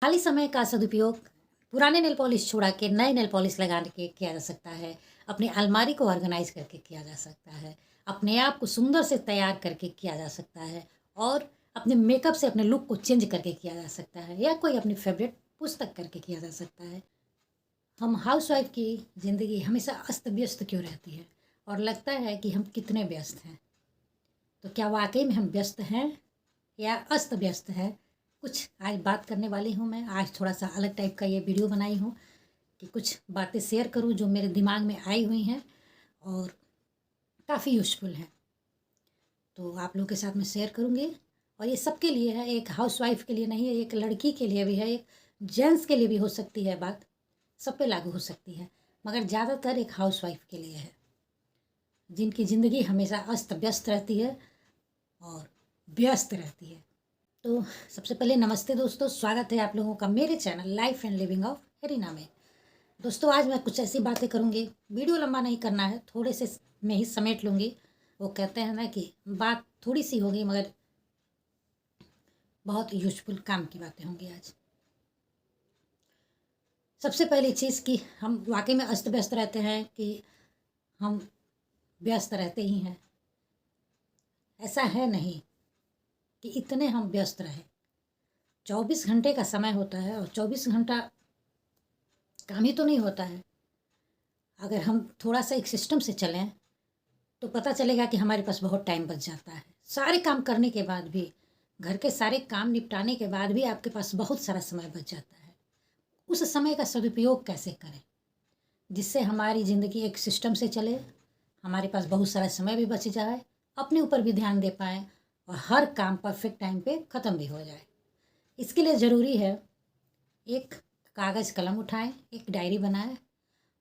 खाली समय का सदुपयोग पुराने नेल पॉलिश छुड़ा के नए नेल पॉलिश लगा के किया जा सकता है। अपनी अलमारी को ऑर्गेनाइज करके किया जा सकता है। अपने आप को सुंदर से तैयार करके किया जा सकता है और अपने मेकअप से अपने लुक को चेंज करके किया जा सकता है या कोई अपनी फेवरेट पुस्तक करके किया जा सकता है। हम हाउसवाइफ की ज़िंदगी हमेशा अस्त व्यस्त क्यों रहती है और लगता है कि हम कितने व्यस्त हैं। तो क्या वाकई में हम व्यस्त हैं या अस्त व्यस्त है? कुछ आज बात करने वाली हूँ मैं। आज थोड़ा सा अलग टाइप का ये वीडियो बनाई हूँ कि कुछ बातें शेयर करूँ जो मेरे दिमाग में आई हुई हैं और काफ़ी यूज़फुल हैं, तो आप लोगों के साथ मैं शेयर करूँगी। और ये सबके लिए है, एक हाउसवाइफ के लिए नहीं है, एक लड़की के लिए भी है, एक जेंट्स के लिए भी हो सकती है बात, सब पे लागू हो सकती है, मगर ज़्यादातर एक हाउसवाइफ के लिए है जिनकी ज़िंदगी हमेशा अस्त व्यस्त रहती है और व्यस्त रहती है। तो सबसे पहले नमस्ते दोस्तों, स्वागत है आप लोगों का मेरे channel life and living of Herina में। दोस्तों आज मैं कुछ ऐसी बातें करूँगी, वीडियो लंबा नहीं करना है, थोड़े से में ही समेट लूँगी। वो कहते हैं ना कि बात थोड़ी सी होगी मगर बहुत यूजफुल काम की बातें होंगी आज। सबसे पहली चीज़ कि हम वाकई में अस्त व्यस्त रहते हैं कि हम व्यस्त रहते ही हैं। ऐसा है नहीं कि इतने हम व्यस्त रहें। 24 घंटे का समय होता है और 24 घंटा काम ही तो नहीं होता है। अगर हम थोड़ा सा एक सिस्टम से चलें तो पता चलेगा कि हमारे पास बहुत टाइम बच जाता है। सारे काम करने के बाद भी, घर के सारे काम निपटाने के बाद भी आपके पास बहुत सारा समय बच जाता है। उस समय का सदुपयोग कैसे करें जिससे हमारी ज़िंदगी एक सिस्टम से चले, हमारे पास बहुत सारा समय भी बच जाए, अपने ऊपर भी ध्यान दे पाएँ और हर काम परफेक्ट टाइम पे ख़त्म भी हो जाए। इसके लिए ज़रूरी है एक कागज़ कलम उठाएं, एक डायरी बनाएं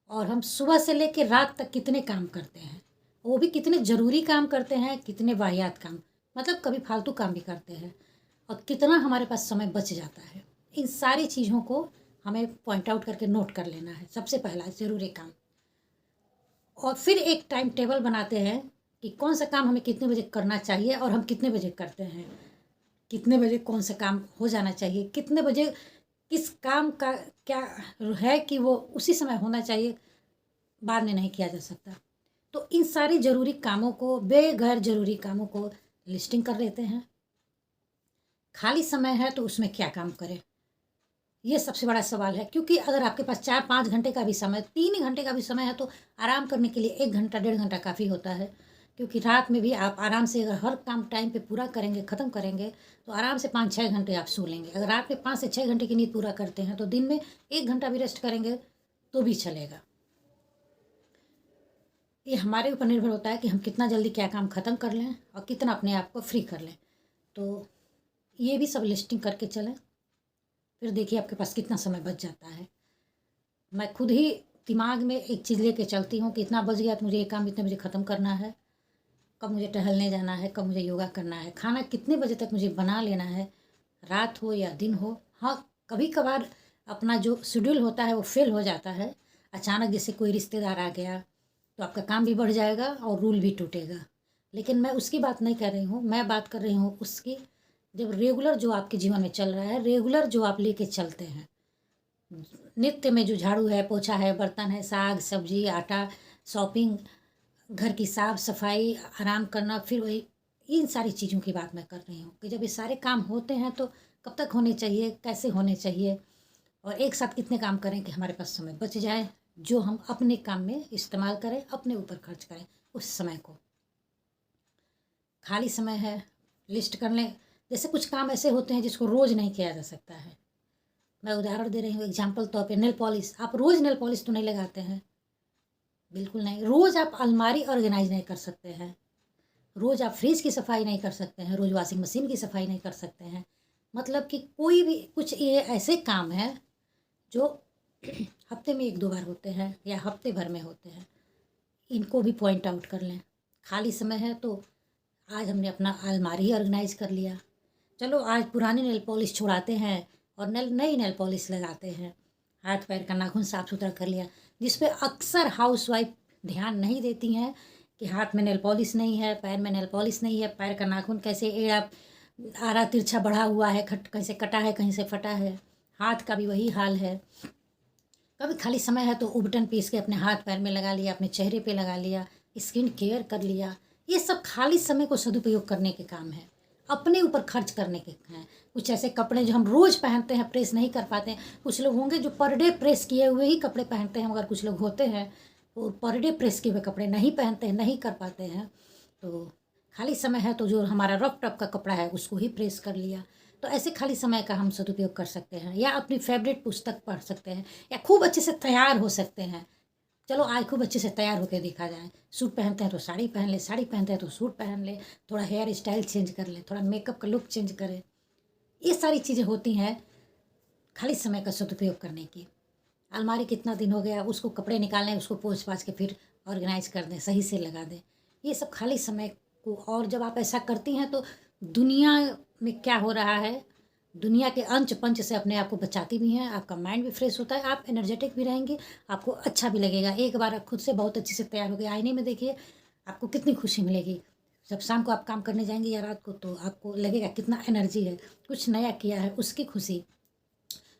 और हम सुबह से लेकर रात तक कितने काम करते हैं, वो भी कितने ज़रूरी काम करते हैं, कितने वाहियात काम, मतलब कभी फालतू काम भी करते हैं, और कितना हमारे पास समय बच जाता है। इन सारी चीज़ों को हमें पॉइंट आउट करके नोट कर लेना है, सबसे पहला ज़रूरी काम। और फिर एक टाइम टेबल बनाते हैं कि कौन सा काम हमें कितने बजे करना चाहिए और हम कितने बजे करते हैं, कितने बजे कौन सा काम हो जाना चाहिए, कितने बजे किस काम का क्या है कि वो उसी समय होना चाहिए, बाद में नहीं किया जा सकता। तो इन सारी ज़रूरी कामों को, बेगैर ज़रूरी कामों को लिस्टिंग कर लेते हैं। खाली समय है तो उसमें क्या काम करें, ये सबसे बड़ा सवाल है। क्योंकि अगर आपके पास 4-5 घंटे का भी समय, 3 घंटे का भी समय है तो आराम करने के लिए 1 घंटा 1.5 घंटा काफ़ी होता है। क्योंकि रात में भी आप आराम से अगर हर काम टाइम पे पूरा करेंगे, ख़त्म करेंगे, तो आराम से 5-6 घंटे आप सो लेंगे। अगर रात में 5 से 6 घंटे की नींद पूरा करते हैं तो दिन में 1 घंटा भी रेस्ट करेंगे तो भी चलेगा। ये हमारे ऊपर निर्भर होता है कि हम कितना जल्दी क्या काम ख़त्म कर लें और कितना अपने आप को फ्री कर लें। तो ये भी सब लिस्टिंग करके चलें, फिर देखिए आपके पास कितना समय बच जाता है। मैं खुद ही दिमाग में एक चीज़ लेके चलती हूँ कि इतना बच गया तो मुझे ये काम इतने बजे ख़त्म करना है, कब मुझे टहलने जाना है, कब मुझे योगा करना है, खाना कितने बजे तक मुझे बना लेना है, रात हो या दिन हो। हाँ, कभी कभार अपना जो शेड्यूल होता है वो फेल हो जाता है। अचानक जैसे कोई रिश्तेदार आ गया तो आपका काम भी बढ़ जाएगा और रूल भी टूटेगा। लेकिन मैं उसकी बात नहीं कर रही हूँ, मैं बात कर रही हूँ उसकी जब रेगुलर जो आपके जीवन में चल रहा है, रेगुलर जो आप लेके चलते हैं, नित्य में जो झाड़ू है, पोछा है, बर्तन है, साग सब्जी, आटा, शॉपिंग, घर की साफ सफाई, आराम करना, फिर वही, इन सारी चीज़ों की बात मैं कर रही हूँ कि जब ये सारे काम होते हैं तो कब तक होने चाहिए, कैसे होने चाहिए और एक साथ कितने काम करें कि हमारे पास समय बच जाए जो हम अपने काम में इस्तेमाल करें, अपने ऊपर खर्च करें उस समय को। खाली समय है, लिस्ट कर लें। जैसे कुछ काम ऐसे होते हैं जिसको रोज़ नहीं किया जा सकता है। मैं उदाहरण दे रही हूँ, एग्जाम्पल तौर पे नेल पॉलिश। आप रोज़ नेल पॉलिश तो नहीं लगाते हैं, बिल्कुल नहीं। रोज़ आप अलमारी ऑर्गेनाइज नहीं कर सकते हैं, रोज़ आप फ्रिज की सफाई नहीं कर सकते हैं, रोज़ वॉशिंग मशीन की सफाई नहीं कर सकते हैं। मतलब कि कोई भी कुछ ये ऐसे काम हैं जो हफ्ते में 1-2 बार होते हैं या हफ्ते भर में होते हैं, इनको भी पॉइंट आउट कर लें। खाली समय है तो आज हमने अपना अलमारी ऑर्गेनाइज कर लिया, चलो आज पुरानी नेल पॉलिश छुड़ाते हैं और नई नेल पॉलिश लगाते हैं। हाथ पैर का नाखून साफ सुथरा कर लिया, जिस पे अक्सर हाउसवाइफ ध्यान नहीं देती हैं कि हाथ में नेल पॉलिश नहीं है, पैर में नेल पॉलिश नहीं है, पैर का नाखून कैसे एड़ा आरा तिरछा बढ़ा हुआ है, कैसे कटा है, कहीं से फटा है। हाथ का भी वही हाल है। कभी खाली समय है तो उबटन पीस के अपने हाथ पैर में लगा लिया, अपने चेहरे पे लगा लिया, स्किन केयर कर लिया। ये सब खाली समय को सदुपयोग करने के काम है, अपने ऊपर खर्च करने के हैं। कुछ ऐसे कपड़े जो हम रोज़ पहनते हैं प्रेस नहीं कर पाते हैं। कुछ लोग होंगे जो पर डे प्रेस किए हुए ही कपड़े पहनते हैं, मगर कुछ लोग होते हैं वो पर डे प्रेस किए हुए कपड़े नहीं पहनते हैं, नहीं कर पाते हैं। तो खाली समय है तो जो हमारा रफ टफ का कपड़ा है उसको ही प्रेस कर लिया। तो ऐसे खाली समय का हम सदुपयोग कर सकते हैं, या अपनी फेवरेट पुस्तक पढ़ सकते हैं, या खूब अच्छे से तैयार हो सकते हैं। चलो आज खूब अच्छे से तैयार होकर देखा जाए। सूट पहनते हैं तो साड़ी पहन ले, साड़ी पहनते हैं तो सूट पहन ले, थोड़ा हेयर स्टाइल चेंज कर ले, थोड़ा मेकअप का लुक चेंज करें। ये सारी चीज़ें होती हैं खाली समय का सदुपयोग करने की। अलमारी कितना दिन हो गया, उसको कपड़े निकालें, उसको पोंछ पाछ के फिर ऑर्गेनाइज कर दें, सही से लगा दें। ये सब खाली समय को, और जब आप ऐसा करती हैं तो दुनिया में क्या हो रहा है, दुनिया के अंच पंच से अपने आप को बचाती भी हैं। आपका माइंड भी फ्रेश होता है, आप एनर्जेटिक भी रहेंगे, आपको अच्छा भी लगेगा। एक बार आप खुद से बहुत अच्छे से तैयार हो गए आईने में देखिए, आपको कितनी खुशी मिलेगी। जब शाम को आप काम करने जाएंगे या रात को, तो आपको लगेगा कितना एनर्जी है, कुछ नया किया है उसकी खुशी,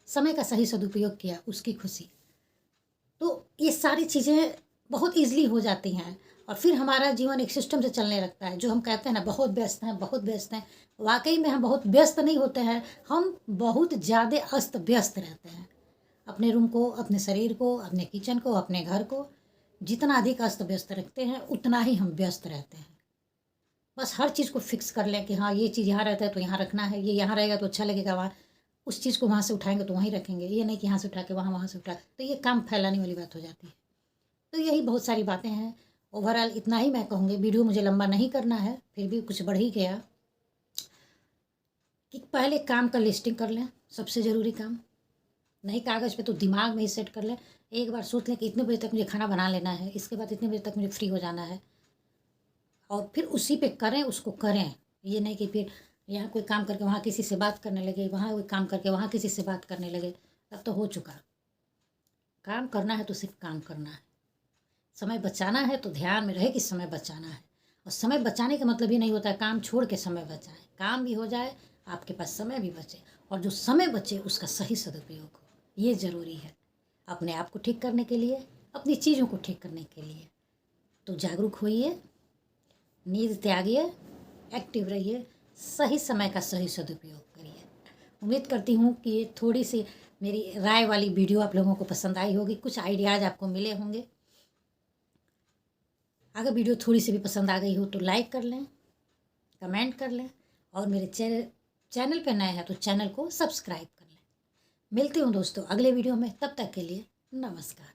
समय का सही सदुपयोग किया उसकी खुशी। तो ये सारी चीज़ें बहुत ईज़िली हो जाती हैं, और फिर हमारा जीवन एक सिस्टम से चलने लगता है। जो हम कहते हैं ना बहुत व्यस्त हैं, बहुत व्यस्त हैं, वाकई में हम बहुत व्यस्त नहीं होते हैं, हम बहुत ज़्यादा अस्त व्यस्त रहते हैं। अपने रूम को, अपने शरीर को, अपने किचन को, अपने घर को जितना अधिक अस्त व्यस्त रखते हैं उतना ही हम व्यस्त रहते हैं। बस हर चीज़ को फिक्स कर लें कि हाँ ये चीज़ यहाँ रहता है तो यहाँ रखना है, ये यहाँ रहेगा तो अच्छा लगेगा, वहाँ उस चीज़ को वहाँ से उठाएंगे तो वहीं रखेंगे, ये नहीं कि यहाँ से उठा के वहाँ, वहाँ से उठा, तो ये काम फैलाने वाली बात हो जाती है। तो यही बहुत सारी बातें हैं। ओवरऑल इतना ही मैं कहूँगी, वीडियो मुझे लंबा नहीं करना है, फिर भी कुछ बढ़ ही गया कि पहले काम का लिस्टिंग कर लें, सबसे ज़रूरी काम। नहीं कागज़ पे तो दिमाग में ही सेट कर लें। एक बार सोच लें कि इतने बजे तक मुझे खाना बना लेना है, इसके बाद इतने बजे तक मुझे फ्री हो जाना है, और फिर उसी पे करें, उसको करें। ये नहीं कि फिर यहाँ कोई काम करके वहाँ किसी से बात करने लगे, वहाँ कोई काम करके वहाँ किसी से बात करने लगे, तब तो हो चुका। काम करना है तो सिर्फ काम करना है। समय बचाना है तो ध्यान में रहे कि समय बचाना है। और समय बचाने का मतलब ये नहीं होता है काम छोड़ के समय बचाएं। काम भी हो जाए, आपके पास समय भी बचे, और जो समय बचे उसका सही सदुपयोग हो, ये ज़रूरी है अपने आप को ठीक करने के लिए, अपनी चीज़ों को ठीक करने के लिए। तो जागरूक होइए, नींद त्यागिए, एक्टिव रहिए, सही समय का सही सदुपयोग करिए। उम्मीद करती हूँ कि ये थोड़ी सी मेरी राय वाली वीडियो आप लोगों को पसंद आई होगी, कुछ आइडियाज़ आपको मिले होंगे। अगर वीडियो थोड़ी सी भी पसंद आ गई हो तो लाइक कर लें, कमेंट कर लें, और मेरे चैनल पे नए हैं तो चैनल को सब्सक्राइब कर लें। मिलती हूँ दोस्तों अगले वीडियो में, तब तक के लिए नमस्कार।